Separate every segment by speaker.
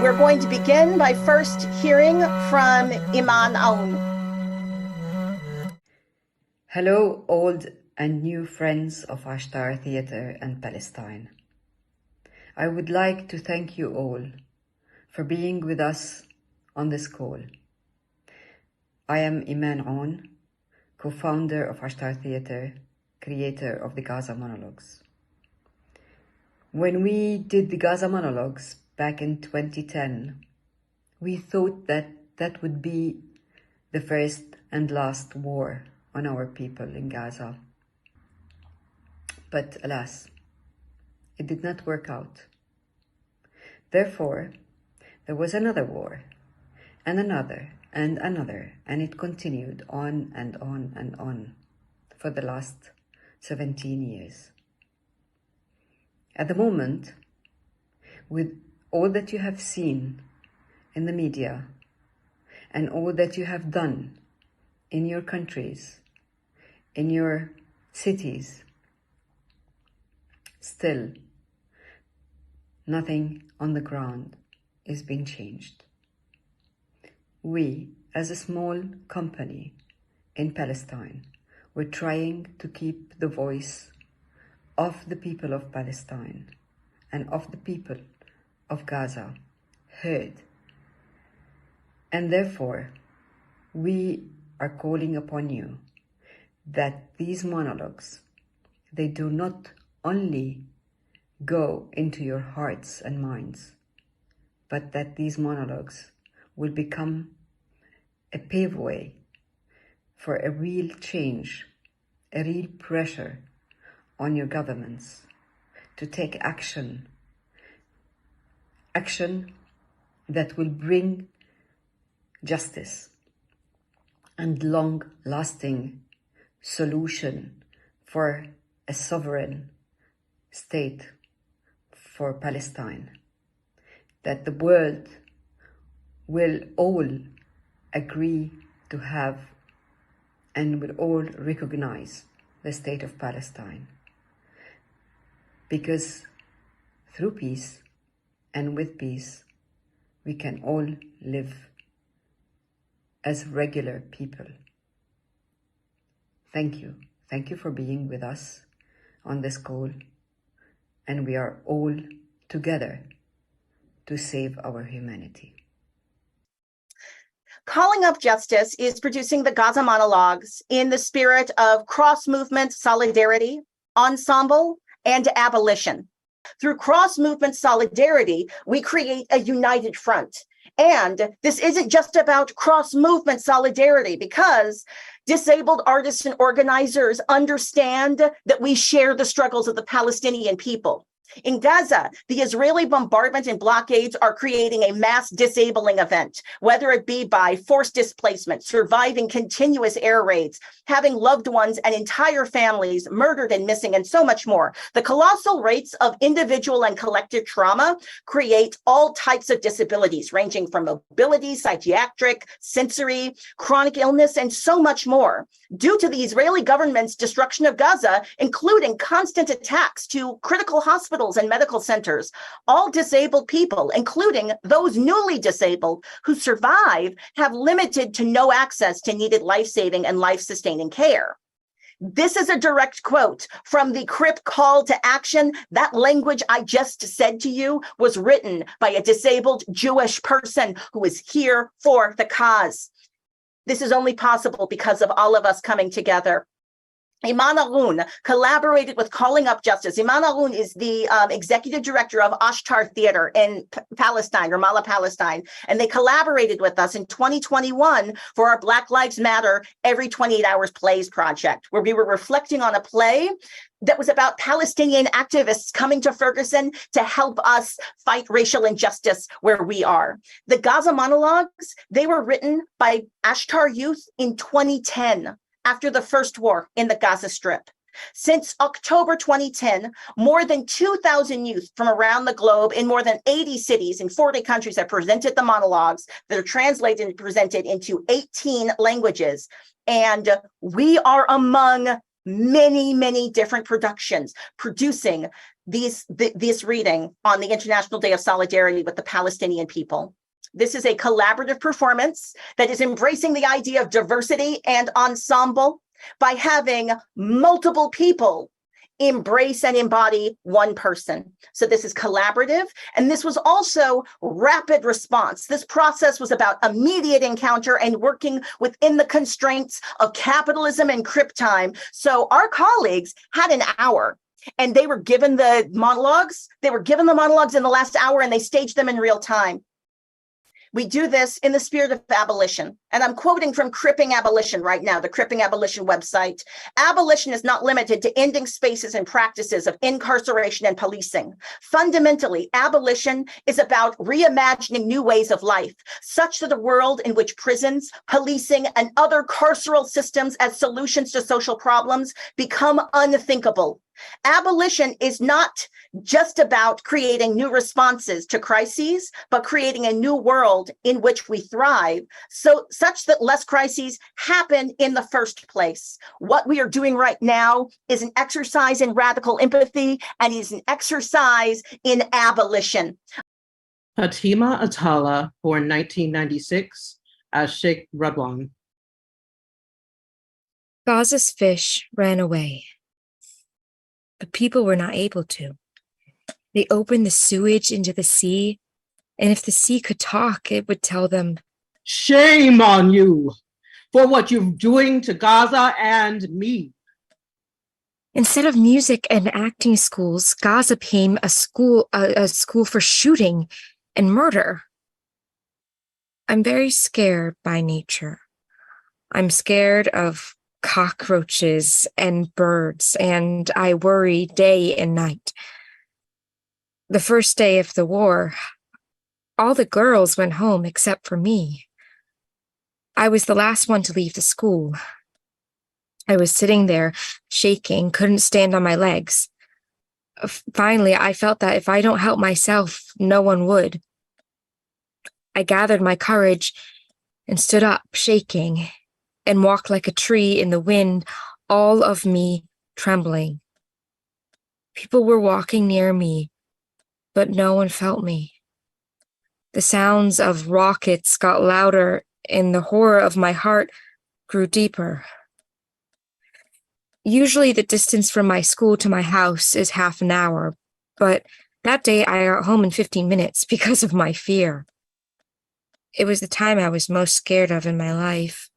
Speaker 1: we're going to begin by first hearing from Emryn.
Speaker 2: Hello, old and new friends of Ashtar Theater and Palestine. I would like to thank you all for being with us on this call. I am Emryn, co-founder of Ashtar Theater, creator of the Gaza Monologues. When we did the Gaza Monologues back in 2010, we thought that that would be the first and last war on our people in Gaza. But alas, it did not work out. Therefore, there was another war, and another, and another, and it continued on and on and on for the last 17 years. At the moment, with all that you have seen in the media and all that you have done in your countries, in your cities, still nothing on the ground is being changed. We, as a small company in Palestine, we're trying to keep the voice of the people of Palestine and of the people of Gaza heard. And therefore, we are calling upon you that these monologues, they do not only go into your hearts and minds, but that these monologues will become a paveway for a real change, a real pressure on your governments to take action that will bring justice and long-lasting solution for a sovereign state for Palestine, that the world will all agree to have and will all recognize the state of Palestine. Because through peace and with peace, we can all live as regular people. Thank you. Thank you for being with us on this call. And we are all together to save our humanity.
Speaker 1: Calling Up Justice is producing the Gaza Monologues in the spirit of cross-movement solidarity, ensemble, and abolition. Through cross-movement solidarity, we create a united front. And this isn't just about cross-movement solidarity, because disabled artists and organizers understand that we share the struggles of the Palestinian people. In Gaza, the Israeli bombardment and blockades are creating a mass disabling event, whether it be by forced displacement, surviving continuous air raids, having loved ones and entire families murdered and missing, and so much more. The colossal rates of individual and collective trauma create all types of disabilities, ranging from mobility, psychiatric, sensory, chronic illness, and so much more. Due to the Israeli government's destruction of Gaza, including constant attacks to critical hospitals and medical centers, all disabled people, including those newly disabled who survive, have limited to no access to needed life-saving and life-sustaining care. This is a direct quote from the CRIP call to action. That language I just said to you was written by a disabled Jewish person who is here for the cause. This is only possible because of all of us coming together. Emryn collaborated with Calling Up Justice. Emryn is the executive director of Ashtar Theater in Palestine, Ramallah, Palestine. And they collaborated with us in 2021 for our Black Lives Matter Every 28 Hours Plays project, where we were reflecting on a play that was about Palestinian activists coming to Ferguson to help us fight racial injustice where we are. The Gaza Monologues, they were written by Ashtar youth in 2010. After the first war in the Gaza Strip. Since October 2010, more than 2,000 youth from around the globe in more than 80 cities in 40 countries have presented the monologues that are translated and presented into 18 languages. And we are among many different productions producing this reading on the International Day of Solidarity with the Palestinian people. This is a collaborative performance that is embracing the idea of diversity and ensemble by having multiple people embrace and embody one person. So this is collaborative, and this was also rapid response. This process was about immediate encounter and working within the constraints of capitalism and crip time. So our colleagues had an hour, and they were given the monologues. They were given the monologues in the last hour, and they staged them in real time. We do this in the spirit of abolition. And I'm quoting from Cripping Abolition right now, the Cripping Abolition website. Abolition is not limited to ending spaces and practices of incarceration and policing. Fundamentally, abolition is about reimagining new ways of life, such that a world in which prisons, policing, and other carceral systems as solutions to social problems become unthinkable. Abolition is not just about creating new responses to crises, but creating a new world in which we thrive, such that less crises happen in the first place. What we are doing right now is an exercise in radical empathy, and is an exercise in abolition.
Speaker 3: Fatima Atala, born 1996, as Sheikh Radwan.
Speaker 4: Gaza's fish ran away, but people were not able to. They opened the sewage into the sea, and if the sea could talk, it would tell them,
Speaker 3: "Shame on you for what you're doing to Gaza and me."
Speaker 4: Instead of music and acting schools, Gaza became a school for shooting and murder. I'm very scared by nature. I'm scared of cockroaches and birds, and I worry day and night. The first day of the war, all the girls went home except for me. I was the last one to leave the school. I was sitting there, shaking, couldn't stand on my legs. Finally, I felt that if I don't help myself, no one would. I gathered my courage and stood up, shaking, and walked like a tree in the wind, all of me trembling. People were walking near me, but no one felt me. The sounds of rockets got louder, and the horror of my heart grew deeper. Usually the distance from my school to my house is half an hour, but that day I got home in 15 minutes because of my fear. It was the time I was most scared of in my life.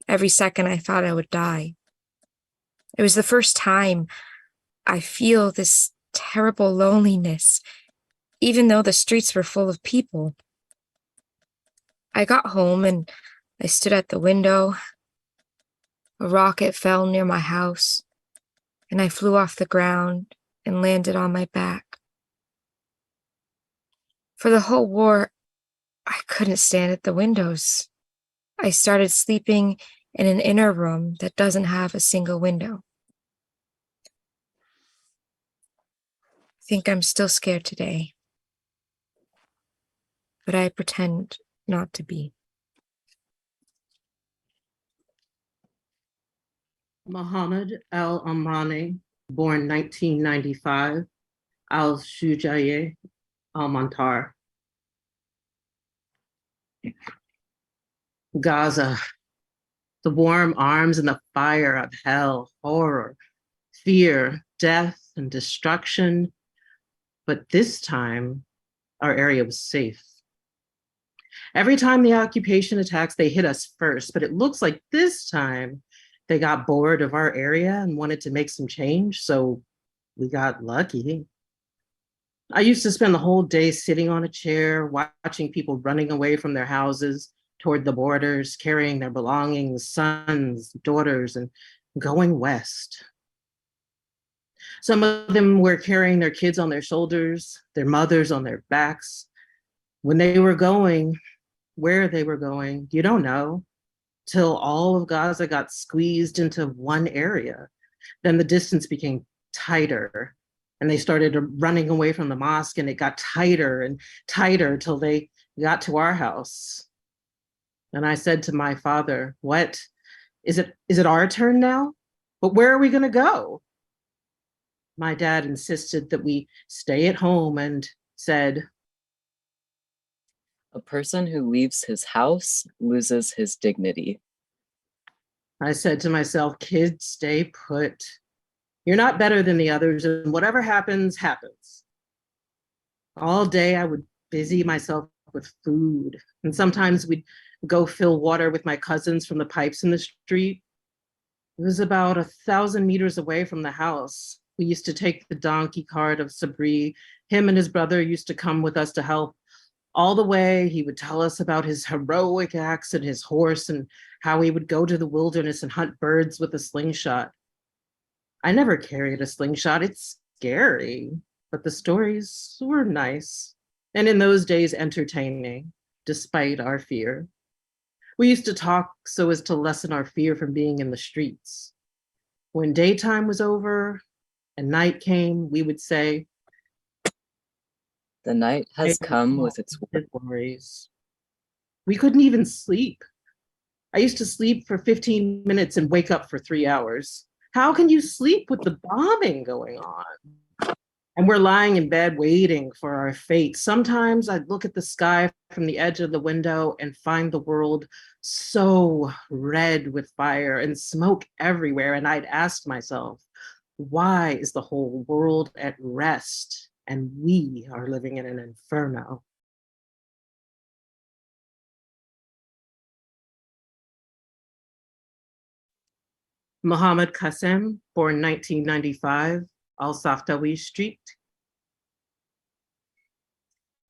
Speaker 4: Every second I thought I would die. It was the first time I feel this terrible loneliness, even though the streets were full of people. I got home and I stood at the window. A rocket fell near my house, and I flew off the ground and landed on my back. For the whole war, I couldn't stand at the windows. I started sleeping in an inner room that doesn't have a single window. I think I'm still scared today, but I pretend not to be.
Speaker 3: Mohammed Al-Amrani, born 1995, Al-Shujaye, Al-Mantar. Gaza, the warm arms and the fire of hell, horror, fear, death, and destruction. But this time, our area was safe. Every time the occupation attacks, they hit us first, but it looks like this time they got bored of our area and wanted to make some change, so we got lucky. I used to spend the whole day sitting on a chair, watching people running away from their houses toward the borders, carrying their belongings, sons, daughters, and going west. Some of them were carrying their kids on their shoulders, their mothers on their backs. When they were going, where they were going, you don't know, till all of Gaza got squeezed into one area. Then the distance became tighter, and they started running away from the mosque, and it got tighter and tighter till they got to our house. And I said to my father, "What? Is it our turn now? But where are we going to go? My dad insisted that we stay at home and said,
Speaker 5: "A person who leaves his house loses his dignity."
Speaker 3: I said to myself, kids, stay put. You're not better than the others, and whatever happens, happens. All day I would busy myself with food, and sometimes we'd go fill water with my cousins from the pipes in the street. It was about 1,000 meters away from the house. We used to take the donkey cart of Sabri. Him and his brother used to come with us to help. All the way, he would tell us about his heroic acts and his horse and how he would go to the wilderness and hunt birds with a slingshot. I never carried a slingshot. It's scary, but the stories were nice, and in those days entertaining, despite our fear. We used to talk so as to lessen our fear from being in the streets. When daytime was over and night came, we would say,
Speaker 5: "The night has come with its
Speaker 3: worries." We couldn't even sleep. I used to sleep for 15 minutes and wake up for 3 hours. How can you sleep with the bombing going on? And we're lying in bed waiting for our fate. Sometimes I'd look at the sky from the edge of the window and find the world so red with fire and smoke everywhere. And I'd ask myself, why is the whole world at rest and we are living in an inferno? Mohammed Qassem, born 1995, Al-Saftawi Street.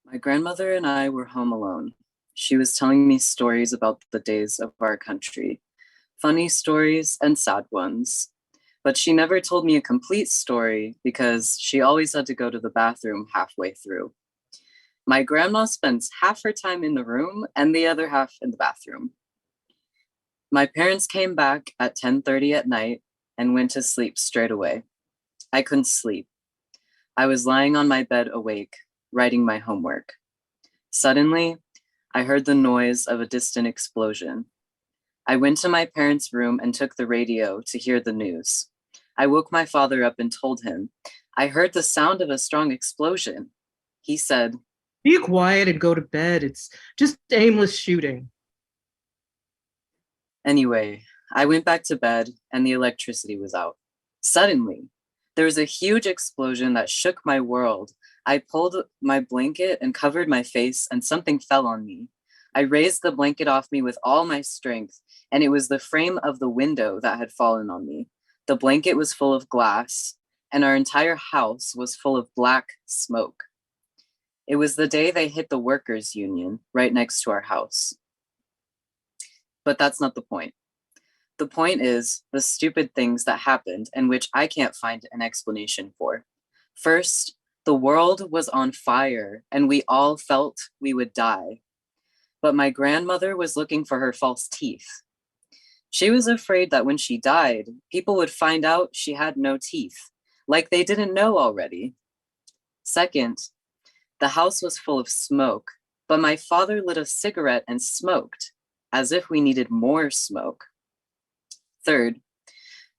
Speaker 5: My grandmother and I were home alone. She was telling me stories about the days of our country, funny stories and sad ones. But she never told me a complete story because she always had to go to the bathroom halfway through. My grandma spends half her time in the room and the other half in the bathroom. My parents came back at 10:30 at night and went to sleep straight away. I couldn't sleep. I was lying on my bed awake, writing my homework. Suddenly, I heard the noise of a distant explosion. I went to my parents' room and took the radio to hear the news. I woke my father up and told him, "I heard the sound of a strong explosion." He said,
Speaker 3: "Be quiet and go to bed. It's just aimless shooting."
Speaker 5: Anyway, I went back to bed and the electricity was out. Suddenly, there was a huge explosion that shook my world. I pulled my blanket and covered my face and something fell on me. I raised the blanket off me with all my strength, and it was the frame of the window that had fallen on me. The blanket was full of glass, and our entire house was full of black smoke. It was the day they hit the workers' union right next to our house. But that's not the point. The point is the stupid things that happened and which I can't find an explanation for. First, the world was on fire and we all felt we would die. But my grandmother was looking for her false teeth. She was afraid that when she died, people would find out she had no teeth, like they didn't know already. Second, the house was full of smoke, but my father lit a cigarette and smoked, as if we needed more smoke. Third,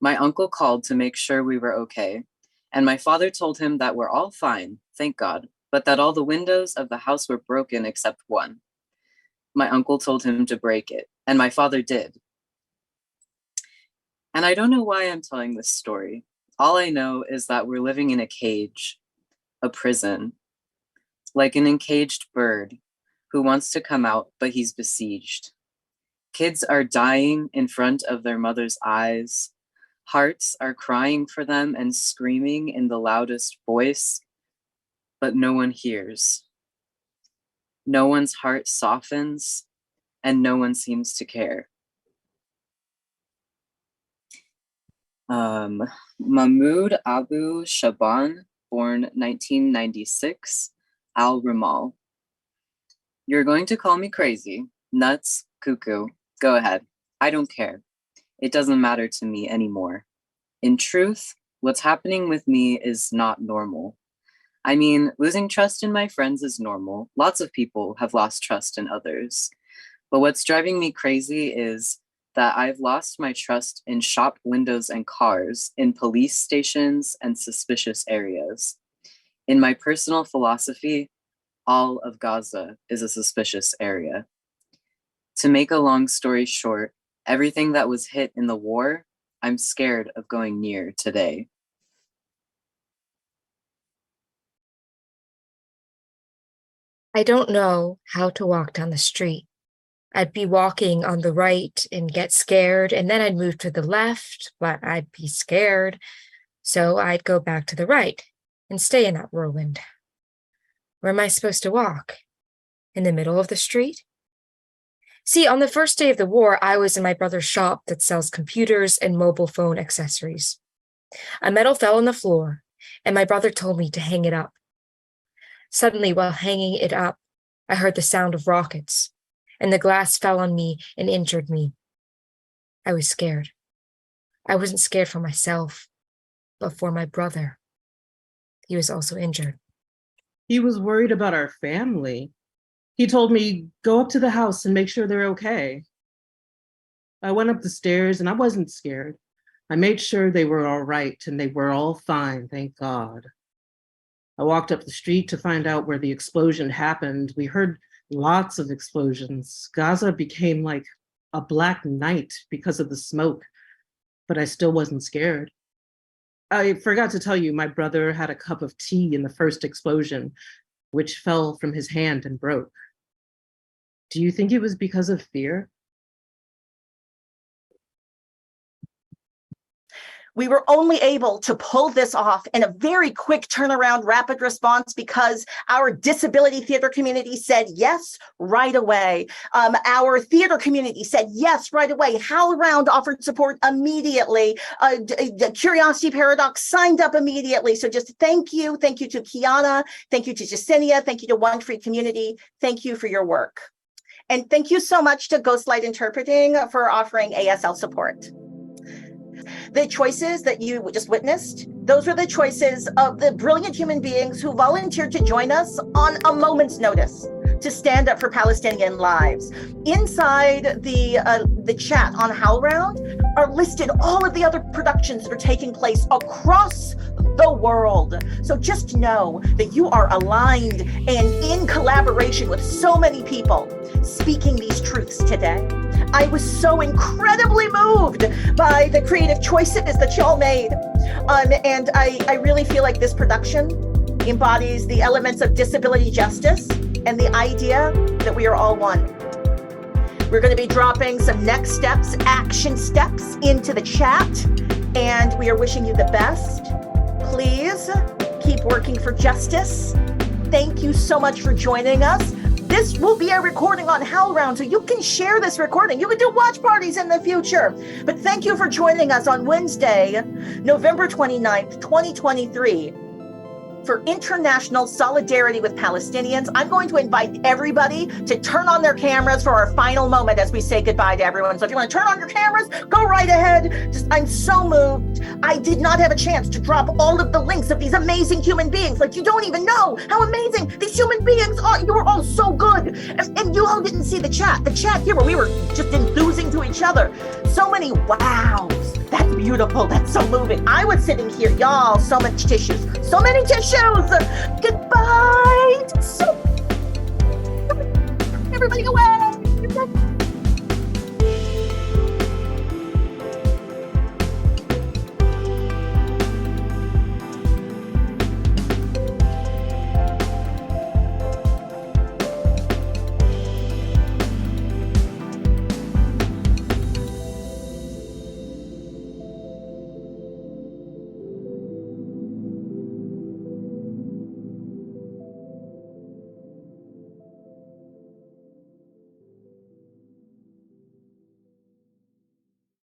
Speaker 5: my uncle called to make sure we were okay, and my father told him that we're all fine, thank God, but that all the windows of the house were broken except one. My uncle told him to break it, and my father did. And I don't know why I'm telling this story. All I know is that we're living in a cage, a prison, like an encaged bird who wants to come out, but he's besieged. Kids are dying in front of their mother's eyes. Hearts are crying for them and screaming in the loudest voice, but no one hears. No one's heart softens, and no one seems to care. Mahmoud Abu Shaban, born 1996, Al Ramal. You're going to call me crazy, nuts, cuckoo. Go ahead. I don't care. It doesn't matter to me anymore. In truth, what's happening with me is not normal. I mean, losing trust in my friends is normal. Lots of people have lost trust in others. But what's driving me crazy is that I've lost my trust in shop windows and cars, in police stations and suspicious areas. In my personal philosophy, all of Gaza is a suspicious area. To make a long story short, everything that was hit in the war, I'm scared of going near today.
Speaker 4: I don't know how to walk down the street. I'd be walking on the right and get scared, and then I'd move to the left, but I'd be scared. So I'd go back to the right and stay in that whirlwind. Where am I supposed to walk? In the middle of the street? See, on the first day of the war, I was in my brother's shop that sells computers and mobile phone accessories. A metal fell on the floor, and my brother told me to hang it up. Suddenly, while hanging it up, I heard the sound of rockets, and the glass fell on me and injured me. I was scared. I wasn't scared for myself, but for my brother. He was also injured.
Speaker 3: He was worried about our family. He told me, go up to the house and make sure they're okay. I went up the stairs and I wasn't scared. I made sure they were all right and they were all fine, thank God. I walked up the street to find out where the explosion happened. We heard lots of explosions. Gaza became like a black night because of the smoke, but I still wasn't scared. I forgot to tell you, my brother had a cup of tea in the first explosion, which fell from his hand and broke. Do you think it was because of fear?
Speaker 1: We were only able to pull this off in a very quick turnaround, rapid response because our disability theater community said yes right away. Our theater community said yes right away. HowlRound offered support immediately. Curiosity Paradox signed up immediately. So just thank you. Thank you to Kiana. Thank you to Jacinia. Thank you to One Free Community. Thank you for your work. And thank you so much to Ghostlight Interpreting for offering ASL support. The choices that you just witnessed, those were the choices of the brilliant human beings who volunteered to join us on a moment's notice to stand up for Palestinian lives. Inside the chat on HowlRound are listed all of the other productions that are taking place across the world. So just know that you are aligned and in collaboration with so many people speaking these truths today. I was so incredibly moved by the creative choices that y'all made. And I really feel like this production embodies the elements of disability justice and the idea that we are all one. We're going to be dropping some next steps, action steps into the chat, and we are wishing you the best. Please keep working for justice. Thank you so much for joining us. This will be a recording on HowlRound, so you can share this recording. You can do watch parties in the future. But thank you for joining us on Wednesday, November 29th, 2023, for International Solidarity with Palestinians. I'm going to invite everybody to turn on their cameras for our final moment as we say goodbye to everyone. So if you want to turn on your cameras, go right ahead. I'm so moved. I did not have a chance to drop all of the links of these amazing human beings. Like, you don't even know how amazing these human beings are. You were all so good. And you all didn't see the chat here where we were just enthusing to each other. So many wows. That's beautiful. That's so moving. I was sitting here, y'all, so much tissues. So many tissues. Goodbye.